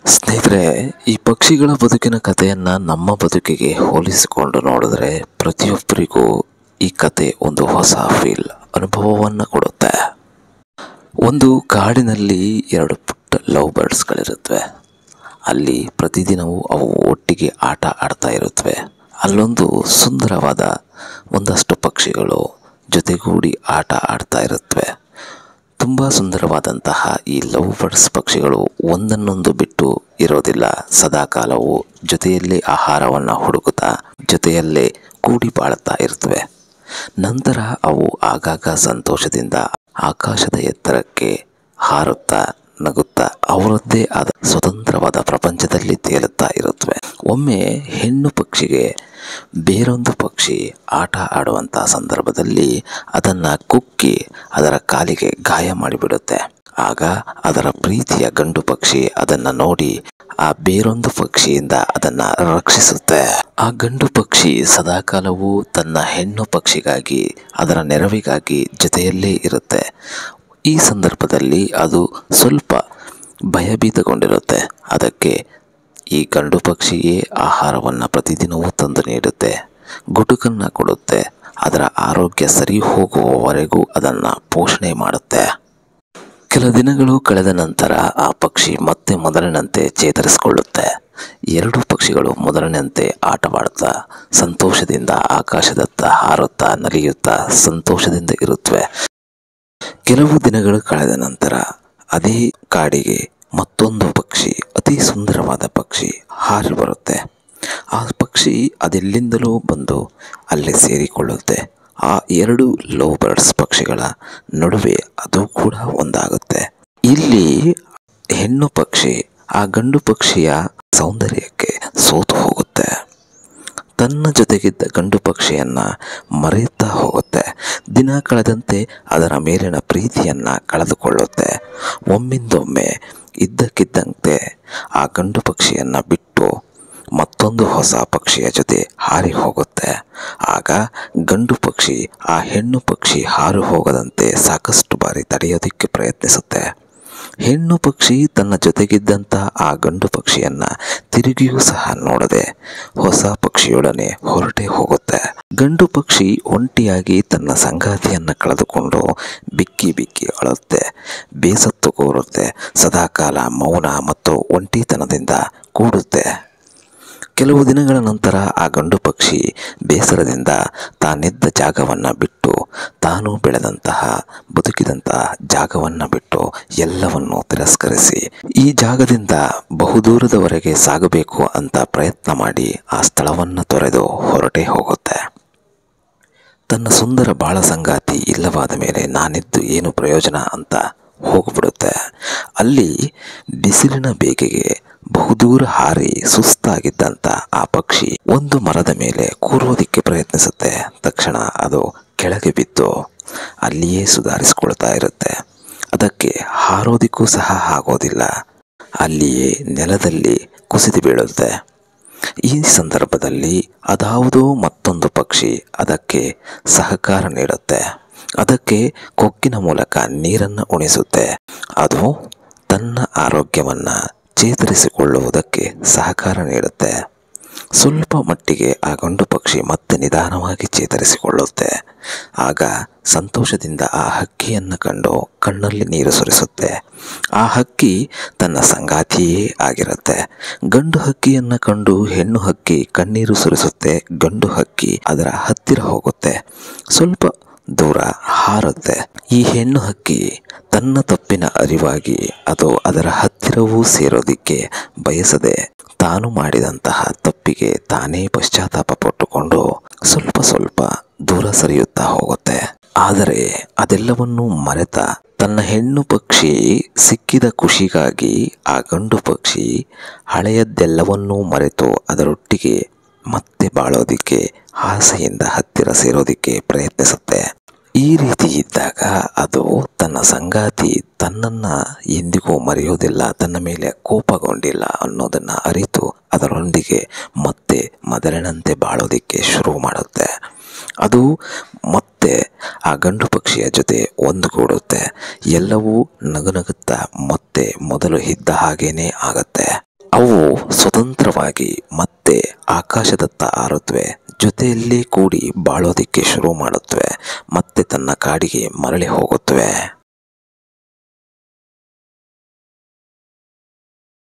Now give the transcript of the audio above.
ಸ್ನೇಹಿತರೆ, ಈ ಪಕ್ಷಿಗಳ ಬದುಕಿನ ಕಥೆಯನ್ನು ನಮ್ಮ ಬದುಕಿಗೆ ಹೋಲಿಸಿಕೊಂಡು ನೋಡಿದ್ರೆ ಪ್ರತಿಯೊಬ್ಬರಿಗೂ ಈ ಕತೆ ಒಂದು ಹೊಸ ಫೀಲ್ ಅನುಭವವನ್ನು ಕೊಡುತ್ತೆ. ಒಂದು ಕಾಡಿನಲ್ಲಿ ಎರಡು ಪುಟ್ಟ ಲವ್ ಬರ್ಡ್ಸ್ಗಳಿರುತ್ತವೆ. ಅಲ್ಲಿ ಪ್ರತಿದಿನವೂ ಅವು ಒಟ್ಟಿಗೆ ಆಟ ಆಡ್ತಾ ಇರುತ್ತವೆ. ಅಲ್ಲೊಂದು ಸುಂದರವಾದ ಒಂದಷ್ಟು ಪಕ್ಷಿಗಳು ಜೊತೆಗೂಡಿ ಆಟ ಆಡ್ತಾ ಇರುತ್ತವೆ. ತುಂಬ ಸುಂದರವಾದಂತಹ ಈ ಲವ್ ಬರ್ಡ್ಸ್ ಪಕ್ಷಿಗಳು ಒಂದನ್ನೊಂದು ಬಿಟ್ಟು ಇರೋದಿಲ್ಲ. ಸದಾಕಾಲವು ಜೊತೆಯಲ್ಲೇ ಆಹಾರವನ್ನು ಹುಡುಕುತ್ತಾ ಜೊತೆಯಲ್ಲೇ ಕೂಡಿ ಬಾಳುತ್ತಾ ಇರ್ತವೆ. ನಂತರ ಅವು ಆಗಾಗ ಸಂತೋಷದಿಂದ ಆಕಾಶದ ಎತ್ತರಕ್ಕೆ ಹಾರುತ್ತಾ ನಗುತ್ತಾ ಅವರದ್ದೇ ಆದ ಸ್ವತಂತ್ರವಾದ ಪ್ರಪಂಚದಲ್ಲಿ ತೇಲುತ್ತಾ ಇರುತ್ತವೆ. ಒಮ್ಮೆ ಹೆಣ್ಣು ಪಕ್ಷಿಗೆ ಬೇರೊಂದು ಪಕ್ಷಿ ಆಟ ಆಡುವಂಥ ಸಂದರ್ಭದಲ್ಲಿ ಅದನ್ನು ಕುಕ್ಕಿ ಅದರ ಕಾಲಿಗೆ ಗಾಯ ಮಾಡಿಬಿಡುತ್ತೆ. ಆಗ ಅದರ ಪ್ರೀತಿಯ ಗಂಡು ಪಕ್ಷಿ ಅದನ್ನು ನೋಡಿ ಆ ಬೇರೊಂದು ಪಕ್ಷಿಯಿಂದ ಅದನ್ನು ರಕ್ಷಿಸುತ್ತೆ. ಆ ಗಂಡು ಪಕ್ಷಿ ಸದಾಕಾಲವೂ ತನ್ನ ಹೆಣ್ಣು ಪಕ್ಷಿಗಾಗಿ ಅದರ ನೆರವಿಗಾಗಿ ಜೊತೆಯಲ್ಲೇ ಇರುತ್ತೆ. ಈ ಸಂದರ್ಭದಲ್ಲಿ ಅದು ಸ್ವಲ್ಪ ಭಯಭೀತಗೊಂಡಿರುತ್ತೆ. ಅದಕ್ಕೆ ಈ ಗಂಡು ಪಕ್ಷಿಯೇ ಆಹಾರವನ್ನು ಪ್ರತಿದಿನವೂ ತಂದು ನೀಡುತ್ತೆ, ಗುಟುಕನ್ನು ಕೊಡುತ್ತೆ, ಅದರ ಆರೋಗ್ಯ ಸರಿ ಹೋಗುವವರೆಗೂ ಅದನ್ನು ಪೋಷಣೆ ಮಾಡುತ್ತೆ. ಕೆಲ ದಿನಗಳು ಕಳೆದ ನಂತರ ಆ ಪಕ್ಷಿ ಮತ್ತೆ ಮೊದಲಿನಂತೆ ಚೇತರಿಸಿಕೊಳ್ಳುತ್ತೆ. ಎರಡು ಪಕ್ಷಿಗಳು ಮೊದಲಿನಂತೆ ಆಟವಾಡುತ್ತಾ ಸಂತೋಷದಿಂದ ಆಕಾಶದತ್ತ ಹಾರುತ್ತಾ ನಲಿಯುತ್ತಾ ಸಂತೋಷದಿಂದ ಇರುತ್ತವೆ. ಕೆಲವು ದಿನಗಳು ಕಳೆದ ನಂತರ ಅದೇ ಕಾಡಿಗೆ ಮತ್ತೊಂದು ಪಕ್ಷಿ, ಅತಿ ಸುಂದರವಾದ ಪಕ್ಷಿ ಹಾರಿ ಬರುತ್ತೆ. ಆ ಪಕ್ಷಿ ಅದೆಲ್ಲಿಂದಲೂ ಬಂದು ಅಲ್ಲಿ ಸೇರಿಕೊಳ್ಳುತ್ತೆ. ಆ ಎರಡು ಲವ್ ಬರ್ಡ್ಸ್ ಪಕ್ಷಿಗಳ ನಡುವೆ ಅದು ಕೂಡ ಒಂದಾಗುತ್ತೆ. ಇಲ್ಲಿ ಹೆಣ್ಣು ಪಕ್ಷಿ ಆ ಗಂಡು ಪಕ್ಷಿಯ ಸೌಂದರ್ಯಕ್ಕೆ ಸೋತು ಹೋಗುತ್ತೆ. ತನ್ನ ಜೊತೆಗಿದ್ದ ಗಂಡು ಪಕ್ಷಿಯನ್ನು ಮರೆಯುತ್ತಾ ಹೋಗುತ್ತೆ. ದಿನ ಕಳೆದಂತೆ ಅದರ ಮೇಲಿನ ಪ್ರೀತಿಯನ್ನು ಕಳೆದುಕೊಳ್ಳುತ್ತೆ. ಒಮ್ಮಿಂದೊಮ್ಮೆ ಇದ್ದಕ್ಕಿದ್ದಂತೆ ಆ ಗಂಡು ಪಕ್ಷಿಯನ್ನು ಬಿಟ್ಟು ಮತ್ತೊಂದು ಹೊಸ ಪಕ್ಷಿಯ ಜೊತೆ ಹಾರಿ ಹೋಗುತ್ತೆ. ಆಗ ಗಂಡು ಪಕ್ಷಿ ಆ ಹೆಣ್ಣು ಪಕ್ಷಿ ಹಾರಿ ಹೋಗದಂತೆ ಸಾಕಷ್ಟು ಬಾರಿ ತಡೆಯೋದಕ್ಕೆ ಪ್ರಯತ್ನಿಸುತ್ತೆ. ಹೆಣ್ಣು ಪಕ್ಷಿ ತನ್ನ ಜೊತೆಗಿದ್ದಂಥ ಆ ಗಂಡು ಪಕ್ಷಿಯನ್ನು ತಿರುಗಿಯೂ ಸಹ ನೋಡದೆ ಹೊಸ ಪಕ್ಷಿಯೊಡನೆ ಹೊರಟೇ ಹೋಗುತ್ತೆ. ಗಂಡು ಪಕ್ಷಿ ಒಂಟಿಯಾಗಿ ತನ್ನ ಸಂಗಾತಿಯನ್ನು ಕಳೆದುಕೊಂಡು ಬಿಕ್ಕಿ ಬಿಕ್ಕಿ ಅಳುತ್ತೆ, ಬೇಸತ್ತು ಕೋರುತ್ತೆ, ಸದಾಕಾಲ ಮೌನ ಮತ್ತು ಒಂಟಿತನದಿಂದ ಕೂಡುತ್ತೆ. ಕೆಲವು ದಿನಗಳ ನಂತರ ಆ ಗಂಡು ಪಕ್ಷಿ ಬೇಸರದಿಂದ ತಾನಿದ್ದ ಜಾಗವನ್ನು ಬಿಟ್ಟು, ತಾನು ಬೆಳೆದಂತಹ ಬದುಕಿದಂತಹ ಜಾಗವನ್ನು ಬಿಟ್ಟು ಎಲ್ಲವನ್ನೂ ತಿರಸ್ಕರಿಸಿ ಈ ಜಾಗದಿಂದ ಬಹುದೂರದವರೆಗೆ ಸಾಗಬೇಕು ಅಂತ ಪ್ರಯತ್ನ ಮಾಡಿ ಆ ಸ್ಥಳವನ್ನು ತೊರೆದು ಹೊರಟೇ ಹೋಗುತ್ತೆ. ತನ್ನ ಸುಂದರ ಬಾಳ ಸಂಗಾತಿ ಇಲ್ಲವಾದ ಮೇಲೆ ನಾನಿದ್ದು ಏನು ಪ್ರಯೋಜನ ಅಂತ ಹೋಗ್ಬಿಡುತ್ತೆ. ಅಲ್ಲಿ ಬಿಸಿಲಿನ ಬೇಗೆಗೆ ಬಹುದೂರ ಹಾರಿ ಸುಸ್ತಾಗಿದ್ದಂಥ ಆ ಪಕ್ಷಿ ಒಂದು ಮರದ ಮೇಲೆ ಕೂರೋದಿಕ್ಕೆ ಪ್ರಯತ್ನಿಸುತ್ತೆ. ತಕ್ಷಣ ಅದು ಕೆಳಗೆ ಬಿದ್ದು ಅಲ್ಲಿಯೇ ಸುಧಾರಿಸಿಕೊಳ್ತಾ ಇರುತ್ತೆ. ಅದಕ್ಕೆ ಹಾರೋದಿಕ್ಕೂ ಸಹ ಆಗೋದಿಲ್ಲ. ಅಲ್ಲಿಯೇ ನೆಲದಲ್ಲಿ ಕುಸಿದು ಬೀಳುತ್ತೆ. ಈ ಸಂದರ್ಭದಲ್ಲಿ ಅದಾವುದೋ ಮತ್ತೊಂದು ಪಕ್ಷಿ ಅದಕ್ಕೆ ಸಹಕಾರ ನೀಡುತ್ತೆ. ಅದಕ್ಕೆ ಕೊಕ್ಕಿನ ಮೂಲಕ ನೀರನ್ನು ಉಣಿಸುತ್ತೆ. ಅದು ತನ್ನ ಆರೋಗ್ಯವನ್ನು ಚೇತರಿಸಿಕೊಳ್ಳುವುದಕ್ಕೆ ಸಹಕಾರ ನೀಡುತ್ತೆ. ಸ್ವಲ್ಪ ಮಟ್ಟಿಗೆ ಆ ಗಂಡು ಪಕ್ಷಿ ಮತ್ತೆ ನಿಧಾನವಾಗಿ ಚೇತರಿಸಿಕೊಳ್ಳುತ್ತೆ. ಆಗ ಸಂತೋಷದಿಂದ ಆ ಹಕ್ಕಿಯನ್ನು ಕಂಡು ಕಣ್ಣಲ್ಲಿ ನೀರು ಸುರಿಸುತ್ತೆ. ಆ ಹಕ್ಕಿ ತನ್ನ ಸಂಗಾತಿಯೇ ಆಗಿರುತ್ತೆ. ಗಂಡು ಹಕ್ಕಿಯನ್ನು ಕಂಡು ಹೆಣ್ಣು ಹಕ್ಕಿ ಕಣ್ಣೀರು ಸುರಿಸುತ್ತೆ. ಗಂಡು ಹಕ್ಕಿ ಅದರ ಹತ್ತಿರ ಹೋಗುತ್ತೆ, ಸ್ವಲ್ಪ ದೂರ ಹಾರುತ್ತೆ. ಈ ಹೆಣ್ಣು ಹಕ್ಕಿ ತನ್ನ ತಪ್ಪಿನ ಅರಿವಾಗಿ ಅದು ಅದರ ಹತ್ತಿರವೂ ಸೇರೋದಿಕ್ಕೆ ಬಯಸದೆ ತಾನು ಮಾಡಿದಂತಹ ತಪ್ಪಿಗೆ ತಾನೇ ಪಶ್ಚಾತ್ತಾಪ ಪಟ್ಟುಕೊಂಡು ಸ್ವಲ್ಪ ಸ್ವಲ್ಪ ದೂರ ಸರಿಯುತ್ತಾ ಹೋಗುತ್ತೆ. ಆದರೆ ಅದೆಲ್ಲವನ್ನೂ ಮರೆತ ತನ್ನ ಹೆಣ್ಣು ಪಕ್ಷಿ ಸಿಕ್ಕಿದ ಖುಷಿಗಾಗಿ ಆ ಗಂಡು ಪಕ್ಷಿ ಹಳೆಯದ್ದೆಲ್ಲವನ್ನೂ ಮರೆತು ಅದರೊಟ್ಟಿಗೆ ಮತ್ತೆ ಬಾಳೋದಿಕ್ಕೆ ಆಸೆಯಿಂದ ಹತ್ತಿರ ಸೇರೋದಿಕ್ಕೆ ಪ್ರಯತ್ನಿಸುತ್ತೆ. ಈ ರೀತಿ ಇದ್ದಾಗ ಅದು ತನ್ನ ಸಂಗಾತಿ ತನ್ನನ್ನು ಎಂದಿಗೂ ಮರೆಯೋದಿಲ್ಲ, ತನ್ನ ಮೇಲೆ ಕೋಪಗೊಂಡಿಲ್ಲ ಅನ್ನೋದನ್ನು ಅರಿತು ಅದರೊಂದಿಗೆ ಮತ್ತೆ ಮೊದಲಿನಂತೆ ಬಾಳೋದಿಕ್ಕೆ ಶುರು ಮಾಡುತ್ತೆ. ಅದು ಮತ್ತೆ ಆ ಗಂಡು ಪಕ್ಷಿಯ ಜೊತೆ ಒಂದುಗೂಡುತ್ತೆ. ಎಲ್ಲವೂ ನಗುನಗುತ್ತಾ ಮತ್ತೆ ಮೊದಲು ಇದ್ದ ಹಾಗೇನೇ ಆಗತ್ತೆ. ಅವು ಸ್ವತಂತ್ರವಾಗಿ ಮತ್ತೆ ಆಕಾಶದತ್ತ ಹಾರುತ್ತವೆ, ಜೊತೆಯಲ್ಲಿ ಕೂಡಿ ಬಾಳೋದಿಕ್ಕೆ ಶುರು ಮಾಡುತ್ತವೆ, ಮತ್ತೆ ತನ್ನ ಕಾಡಿಗೆ ಮರಳಿ ಹೋಗುತ್ತವೆ.